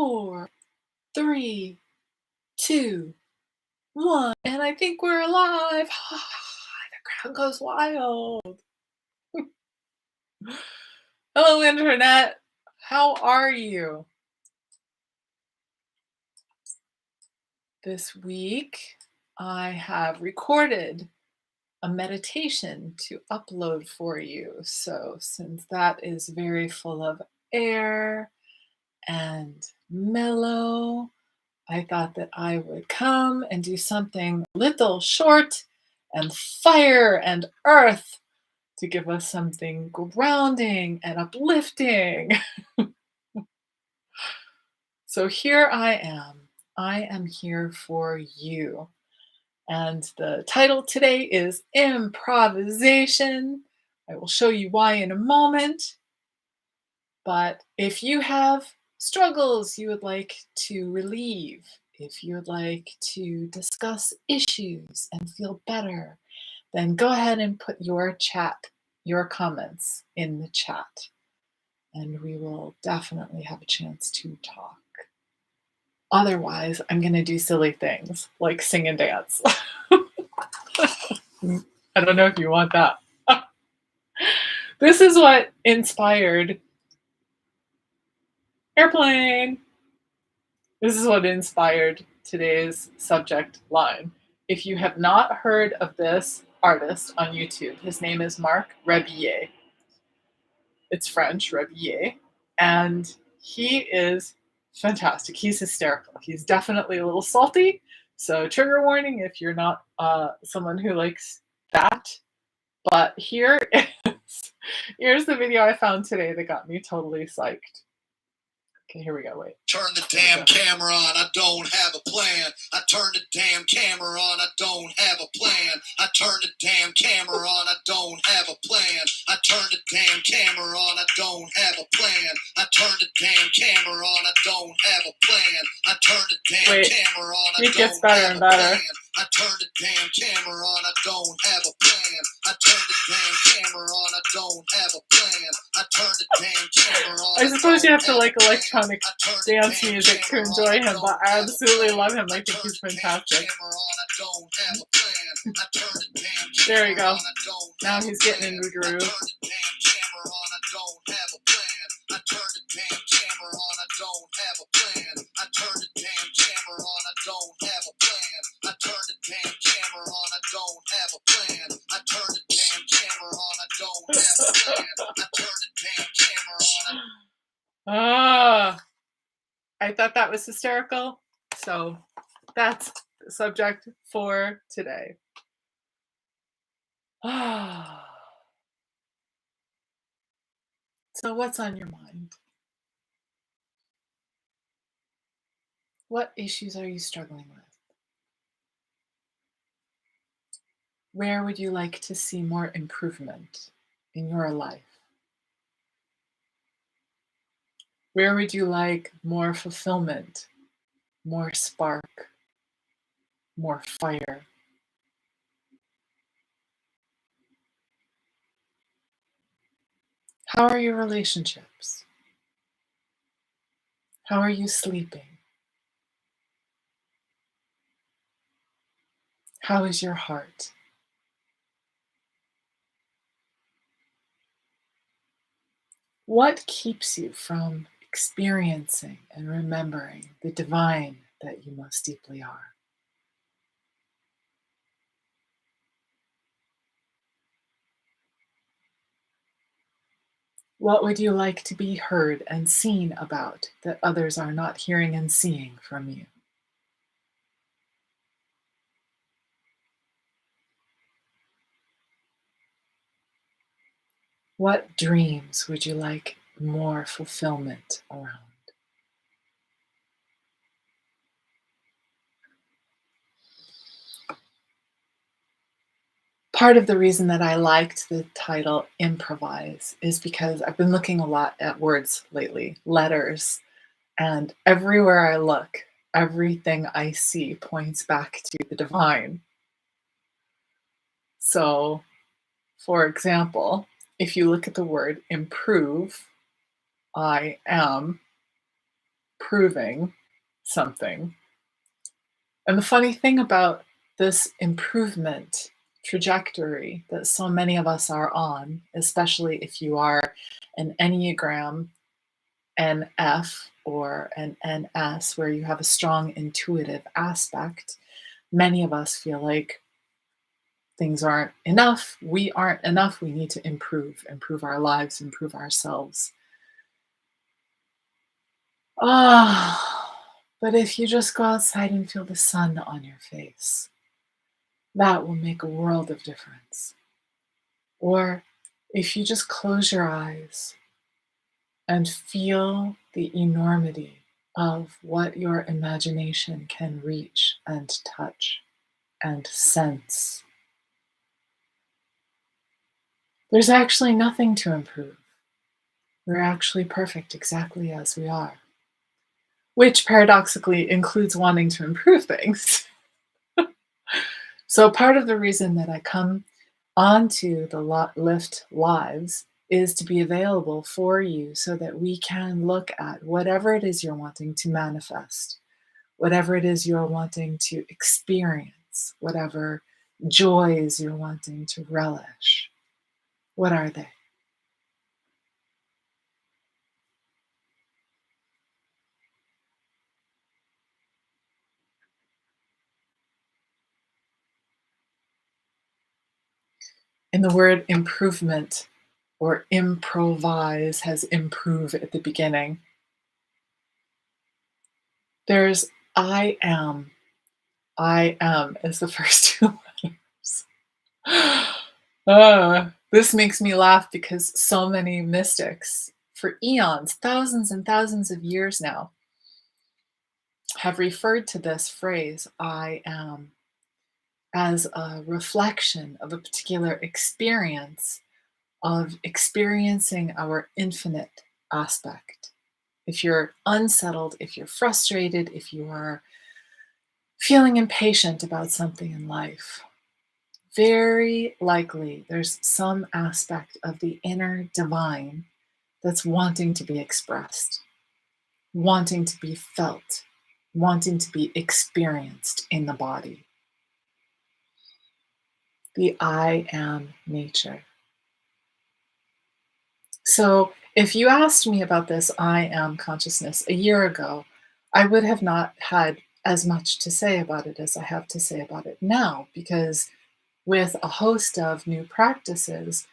4, 3, 2, 1. And I think we're alive. The crowd goes wild. Hello, Internet. How are you? This week, I have recorded a meditation to upload for you. So, since that is very full of air and mellow, I thought that I would come and do something little short and fire and earth to give us something grounding and uplifting. So here I am. I am here for you. And the title today is Improvisation. I will show you why in a moment. But if you have struggles you would like to relieve, if you would like to discuss issues and feel better, then go ahead and put your comments in the chat, and we will definitely have a chance to talk. Otherwise, I'm going to do silly things like sing and dance. I don't know if you want that. This is what inspired Airplane. This is what inspired today's subject line. If you have not heard of this artist on YouTube, his name is Marc Rebillet. It's French, Rebillet, and he is fantastic. He's hysterical. He's definitely a little salty, so trigger warning if you're not someone who likes that. But here's the video I found today that got me totally psyched. Okay, here we go. Wait. Turn the damn camera on. I don't have a plan. I turn the damn camera on. I don't have a plan. I turn the damn camera on. I don't have a plan. I turn the damn camera on. I don't have a plan. I turn the damn camera on. I don't have a plan. I turn the damn camera on. I it gets better and better. I turn the damn camera on. I don't have a plan. I turn the damn camera on. I don't have a plan. I turn the damn camera on. I suppose you have to like electronic dance music to enjoy him, but I absolutely love him. I think he's fantastic. There we go. Now he's getting into the groove. I turn the damn camera on, I don't have a plan. I turn the damn camera on, I don't have a plan. I turn the damn camera on, I don't have a plan. I turn the damn camera on, I don't have a plan. I turn the damn camera on. I thought that was hysterical. So that's the subject for today. So what's on your mind? What issues are you struggling with? Where would you like to see more improvement in your life? Where would you like more fulfillment, more spark, more fire? How are your relationships? How are you sleeping? How is your heart? What keeps you from experiencing and remembering the divine that you most deeply are? What would you like to be heard and seen about that others are not hearing and seeing from you? What dreams would you like more fulfillment around? Part of the reason that I liked the title Improvise is because I've been looking a lot at words lately, letters, and everywhere I look, everything I see points back to the divine. So, for example, if you look at the word improve, I am improving something. And the funny thing about this improvement trajectory that so many of us are on, especially if you are an Enneagram NF or an NS, where you have a strong intuitive aspect, many of us feel like things aren't enough. We aren't enough. We need to improve our lives, improve ourselves. Ah, but if you just go outside and feel the sun on your face, that will make a world of difference. Or if you just close your eyes and feel the enormity of what your imagination can reach and touch and sense, there's actually nothing to improve. We're actually perfect exactly as we are, which paradoxically includes wanting to improve things. So, part of the reason that I come onto the Lift Lives is to be available for you so that we can look at whatever it is you're wanting to manifest, whatever it is you're wanting to experience, whatever joys you're wanting to relish. What are they? And the word improvement or improvise has improve at the beginning. There's I am. I am is the first two letters. This makes me laugh because so many mystics, for eons, thousands and thousands of years now, have referred to this phrase, I am, as a reflection of a particular experience of experiencing our infinite aspect. If you're unsettled, if you're frustrated, if you are feeling impatient about something in life, very likely there's some aspect of the inner divine that's wanting to be expressed, wanting to be felt, wanting to be experienced in the body. The I am nature. So, if you asked me about this I am consciousness a year ago, I would have not had as much to say about it as I have to say about it now, because with a host of new practices,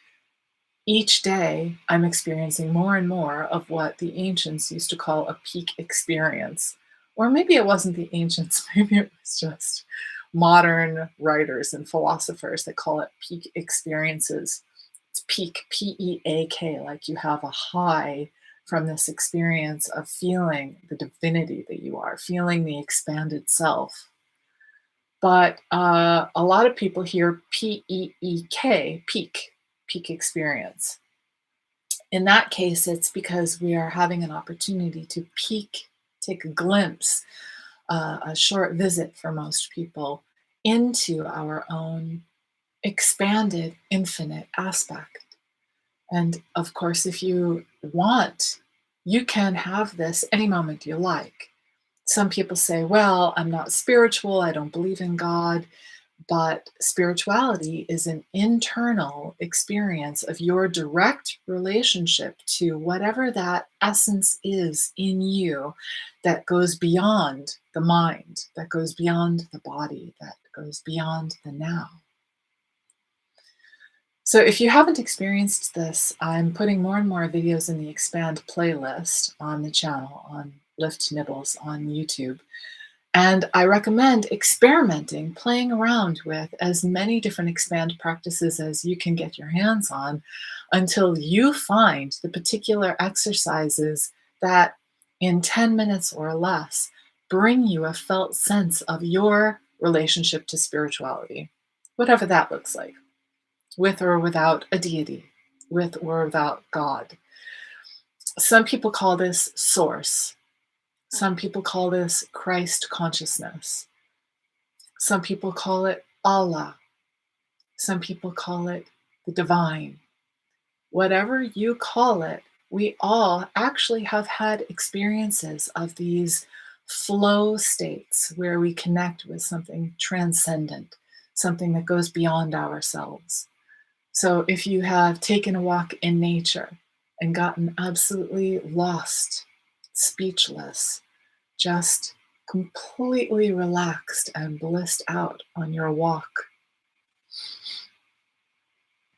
each day I'm experiencing more and more of what the ancients used to call a peak experience. Or maybe it wasn't the ancients, maybe it was just modern writers and philosophers that call it peak experiences. It's peak, P-E-A-K, like you have a high from this experience of feeling the divinity that you are, feeling the expanded self. But a lot of people hear P-E-E-K, peak experience. In that case, it's because we are having an opportunity to peek, take a glimpse, a short visit for most people into our own expanded, infinite aspect. And of course, if you want, you can have this any moment you like. Some people say, well, I'm not spiritual, I don't believe in God. But spirituality is an internal experience of your direct relationship to whatever that essence is in you that goes beyond the mind, that goes beyond the body, that goes beyond the now. So if you haven't experienced this, I'm putting more and more videos in the Expand playlist on the channel, on LIFTnibbles on YouTube. And I recommend experimenting, playing around with as many different expand practices as you can get your hands on until you find the particular exercises that in 10 minutes or less bring you a felt sense of your relationship to spirituality, whatever that looks like, with or without a deity, with or without God. Some people call this source. Some people call this Christ consciousness. Some people call it Allah. Some people call it the divine. Whatever you call it, we all actually have had experiences of these flow states where we connect with something transcendent, something that goes beyond ourselves. So if you have taken a walk in nature and gotten absolutely lost, speechless, just completely relaxed and blissed out on your walk,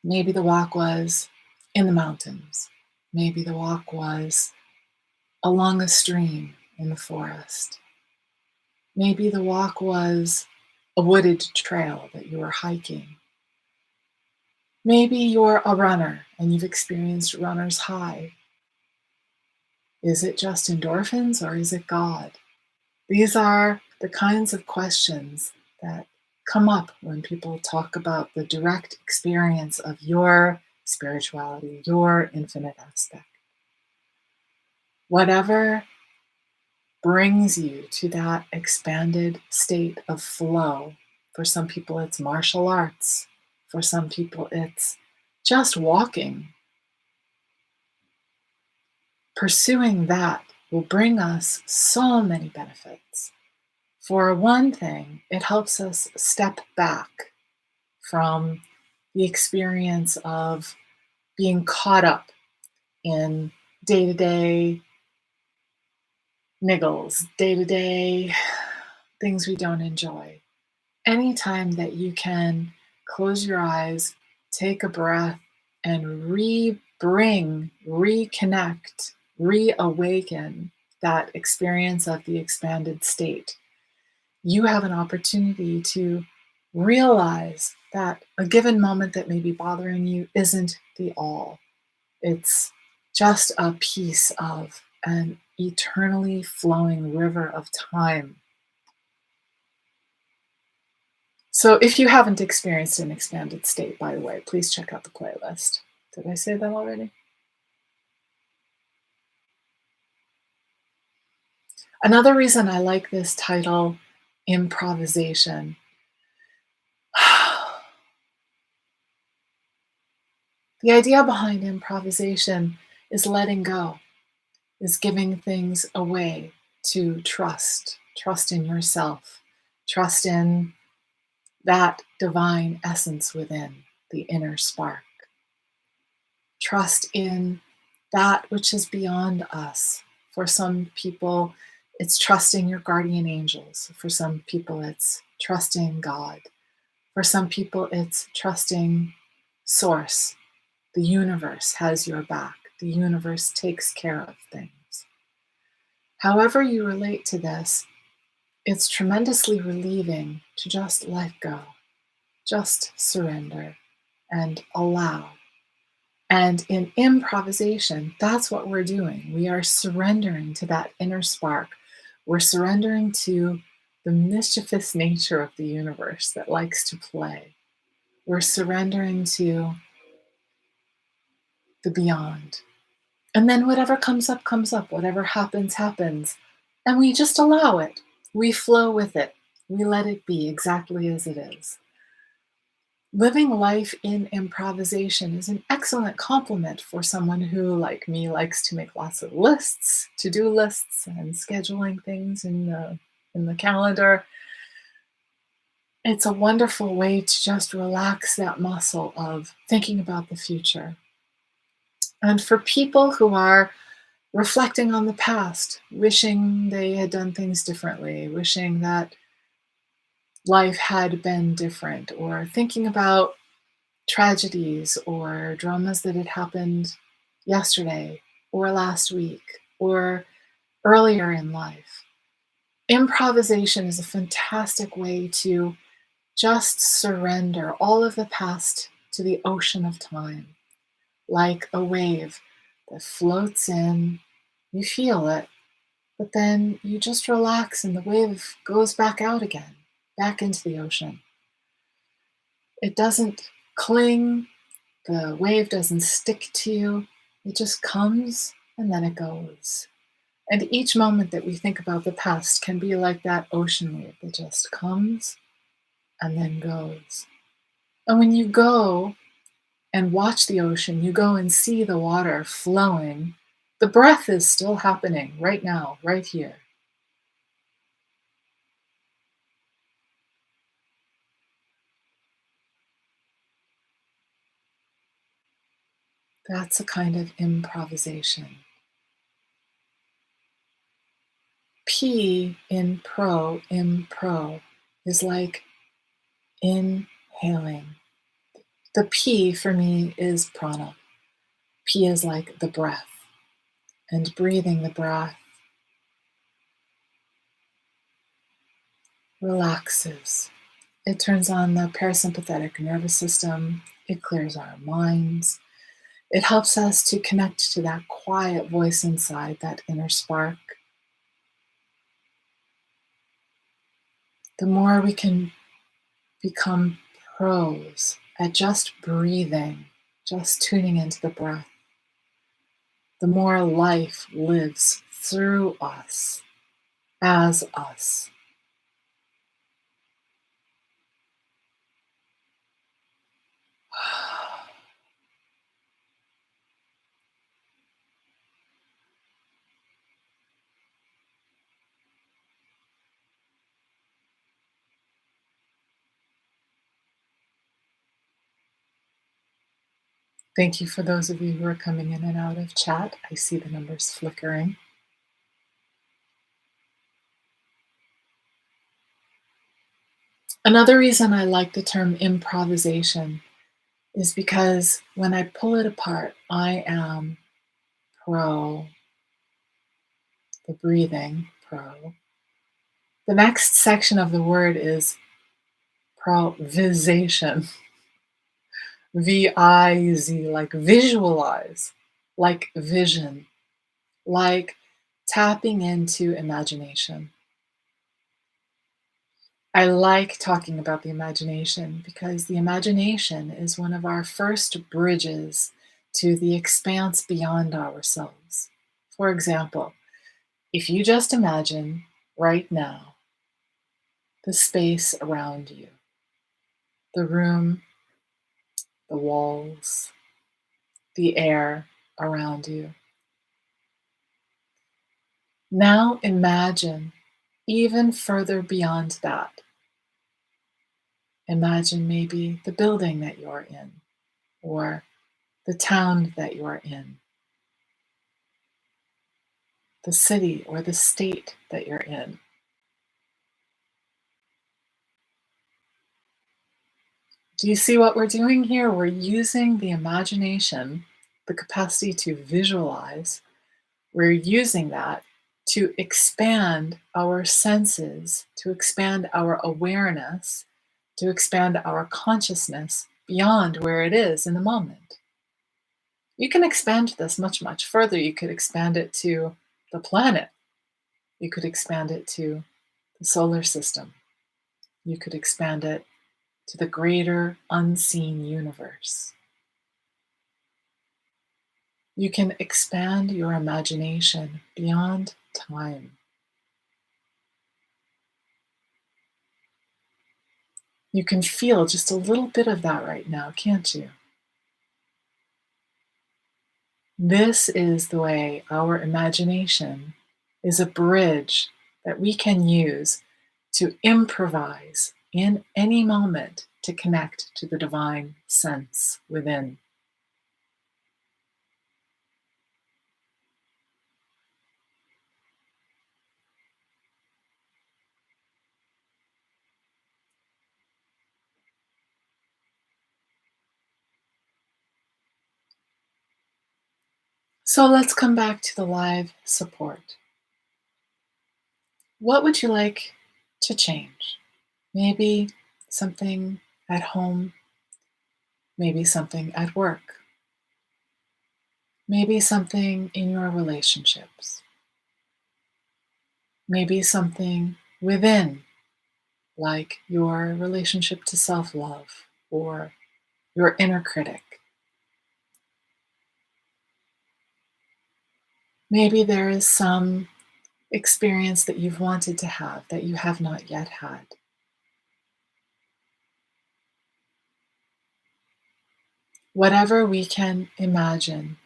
maybe the walk was in the mountains, maybe the walk was along a stream in the forest, maybe the walk was a wooded trail that you were hiking. Maybe you're a runner and you've experienced runner's high. Is it just endorphins or is it God? These are the kinds of questions that come up when people talk about the direct experience of your spirituality, your infinite aspect. Whatever brings you to that expanded state of flow. For some people, it's martial arts. For some people, it's just walking. Pursuing that will bring us so many benefits. For one thing, it helps us step back from the experience of being caught up in day-to-day niggles, day-to-day things we don't enjoy. Anytime that you can close your eyes, take a breath, and reconnect, reawaken that experience of the expanded state, you have an opportunity to realize that a given moment that may be bothering you isn't the all. It's just a piece of an eternally flowing river of time. So if you haven't experienced an expanded state, by the way, please check out the playlist. Did I say that already? Another reason I like this title, Improvisation. The idea behind improvisation is letting go, is giving things away to trust in yourself, trust in that divine essence within, the inner spark. Trust in that which is beyond us. For some people, it's trusting your guardian angels. For some people, it's trusting God. For some people, it's trusting Source. The universe has your back. The universe takes care of things. However you relate to this, it's tremendously relieving to just let go, just surrender and allow. And in improvisation, that's what we're doing. We are surrendering to that inner spark. We're surrendering to the mischievous nature of the universe that likes to play. We're surrendering to the beyond. And then whatever comes up, comes up. Whatever happens, happens. And we just allow it. We flow with it. We let it be exactly as it is. Living life in improvisation is an excellent complement for someone who, like me, likes to make lots of lists, to-do lists, and scheduling things in the calendar. It's a wonderful way to just relax that muscle of thinking about the future. And for people who are reflecting on the past, wishing they had done things differently, wishing that life had been different, or thinking about tragedies or dramas that had happened yesterday or last week or earlier in life. Improvisation is a fantastic way to just surrender all of the past to the ocean of time, like a wave that floats in. You feel it, but then you just relax and the wave goes back out again, back into the ocean. It doesn't cling, the wave doesn't stick to you, it just comes and then it goes. And each moment that we think about the past can be like that ocean wave that just comes and then goes. And when you go, and watch the ocean. You go and see the water flowing. The breath is still happening right now, right here. That's a kind of improvisation. P in impro, is like inhaling. The P for me is prana. P is like the breath, and breathing the breath relaxes. It turns on the parasympathetic nervous system. It clears our minds. It helps us to connect to that quiet voice inside, that inner spark. The more we can become pros at just breathing, just tuning into the breath, the more life lives through us, as us. Thank you for those of you who are coming in and out of chat. I see the numbers flickering. Another reason I like the term improvisation is because when I pull it apart, I am pro the breathing, pro. The next section of the word is provisation. V-I-Z, like visualize, like vision, like tapping into imagination. I like talking about the imagination because the imagination is one of our first bridges to the expanse beyond ourselves. For example, if you just imagine right now the space around you, the room, the walls, the air around you. Now imagine even further beyond that. Imagine maybe the building that you're in, or the town that you're in, the city or the state that you're in. Do you see what we're doing here? We're using the imagination, the capacity to visualize. We're using that to expand our senses, to expand our awareness, to expand our consciousness beyond where it is in the moment. You can expand this much, much further. You could expand it to the planet. You could expand it to the solar system. You could expand it to the greater unseen universe. You can expand your imagination beyond time. You can feel just a little bit of that right now, can't you? This is the way our imagination is a bridge that we can use to improvise in any moment to connect to the divine sense within. So let's come back to the live support. What would you like to change? Maybe something at home, maybe something at work, maybe something in your relationships, maybe something within, like your relationship to self love or your inner critic. Maybe there is some experience that you've wanted to have that you have not yet had. Whatever we can imagine,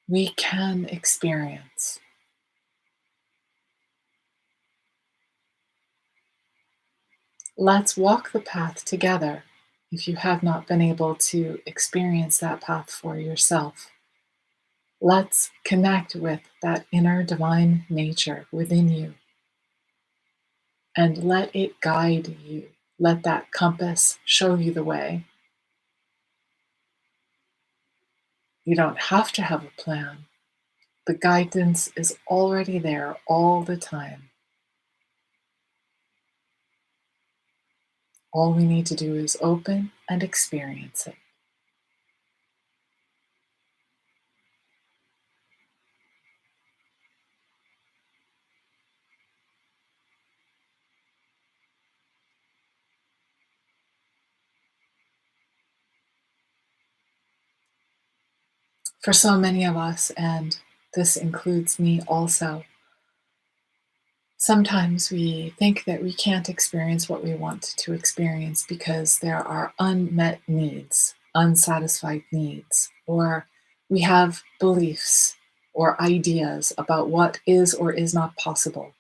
we can experience. Let's walk the path together if you have not been able to experience that path for yourself. Let's connect with that inner divine nature within you and let it guide you. Let that compass show you the way. You don't have to have a plan. The guidance is already there all the time. All we need to do is open and experience it. For so many of us, and this includes me also, sometimes we think that we can't experience what we want to experience because there are unmet needs, unsatisfied needs, or we have beliefs or ideas about what is or is not possible,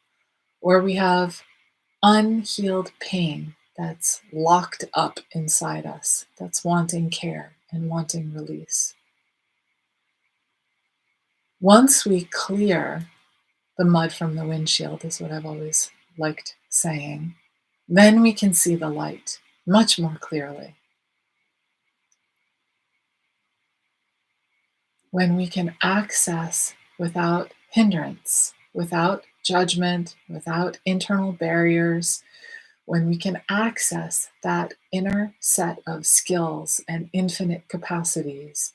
or we have unhealed pain that's locked up inside us, that's wanting care and wanting release. Once we clear the mud from the windshield, is what I've always liked saying, then we can see the light much more clearly. When we can access without hindrance, without judgment, without internal barriers, when we can access that inner set of skills and infinite capacities,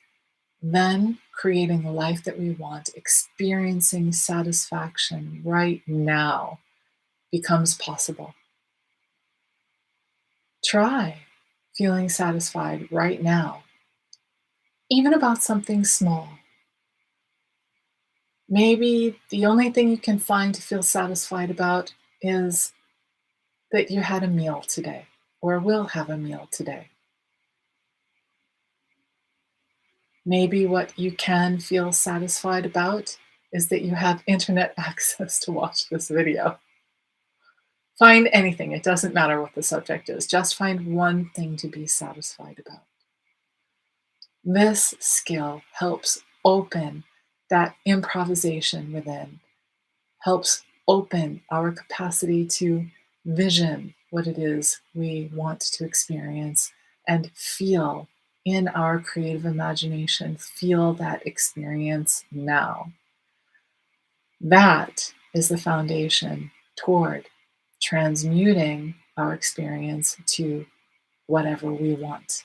then creating the life that we want, experiencing satisfaction right now becomes possible. Try feeling satisfied right now, even about something small. Maybe the only thing you can find to feel satisfied about is that you had a meal today or will have a meal today. Maybe what you can feel satisfied about is that you have internet access to watch this video. Find anything, it doesn't matter what the subject is, just find one thing to be satisfied about. This skill helps open that improvisation within, helps open our capacity to vision what it is we want to experience and feel in our creative imagination, feel that experience now. That is the foundation toward transmuting our experience to whatever we want.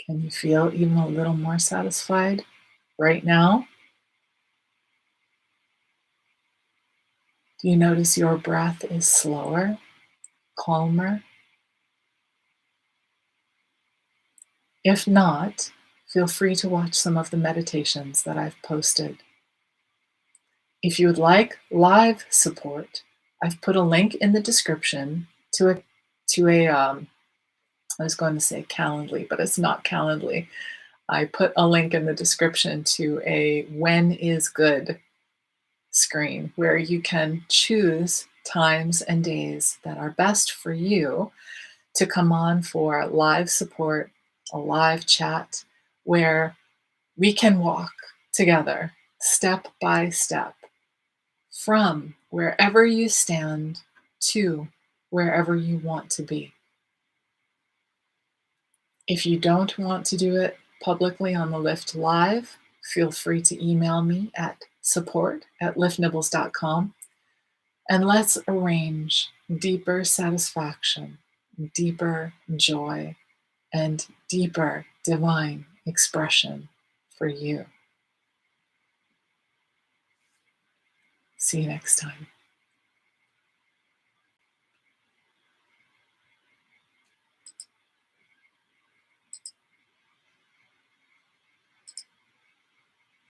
Can you feel even a little more satisfied right now? Do you notice your breath is slower, calmer? If not, feel free to watch some of the meditations that I've posted. If you would like live support, I've put a link in the description to a I was going to say Calendly, but it's not Calendly. I put a link in the description to a when is good screen where you can choose times and days that are best for you to come on for live support, a live chat where we can walk together step by step from wherever you stand to wherever you want to be. If you don't want to do it publicly on the Lift Live, feel free to email me at support@liftnibbles.com and let's arrange deeper satisfaction, deeper joy, and deeper divine expression for you. See you next time.